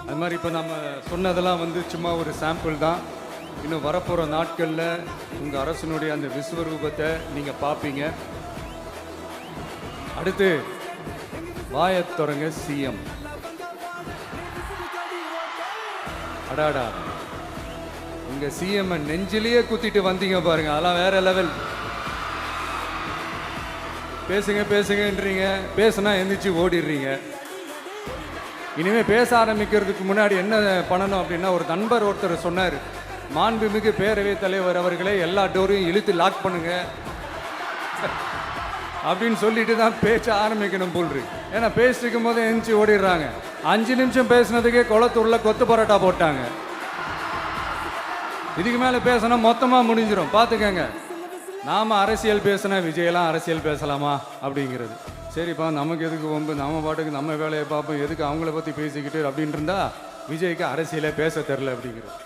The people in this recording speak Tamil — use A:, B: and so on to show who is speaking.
A: அது மாதிரி இப்போ நம்ம சொன்னதெல்லாம் வந்து சும்மா ஒரு சாம்பிள் தான். இன்னும் வரப்போகிற நாட்களில் உங்கள் அரசனுடைய அந்த விஸ்வரூபத்தை நீங்கள் பார்ப்பீங்க. அடுத்து வாயத் தொடங்க சிஎம். அடாடா, உங்கள் சிஎம் நெஞ்சிலேயே குத்திட்டு வந்தீங்க பாருங்க, அதெல்லாம் வேற லெவல். பேசுங்க பேசுங்கன்றீங்க, பேசுனா எந்திரிச்சு ஓடிடுறீங்க. இனிமே பேச ஆரம்பிக்கிறதுக்கு முன்னாடி என்ன பண்ணணும் அப்படின்னா, ஒரு நண்பர் ஒருத்தர் சொன்னார், மாண்புமிகு பேரவைத் தலைவர் அவர்களே எல்லா டோரையும் இழுத்து லாக் பண்ணுங்க அப்படின்னு சொல்லிட்டு தான் பேச்ச ஆரம்பிக்கணும் போல் இருக்கு. ஏன்னா பேசிட்டு இருக்கும் போது எந்திரிச்சு ஓடிடுறாங்க. 5 நிமிஷம் பேசுனதுக்கே குளத்தூர்ல கொத்து பரோட்டா போட்டாங்க. இதுக்கு மேல பேசினா மொத்தமா முடிஞ்சிடும், பார்த்துக்கங்க. நாம அரசியல் பேசினா விஜயெல்லாம் அரசியல் பேசலாமா அப்படிங்கிறது. சரிப்பா, நமக்கு எதுக்கு வம்பு, நம்ம பாட்டுக்கு நம்ம வேலையை பார்ப்போம், எதுக்கு அவங்கள பற்றி பேசிக்கிட்டு அப்படின்னு இருந்தால் விஜய்க்கு அரசியலே பேச தெரில அப்படிங்கிறது.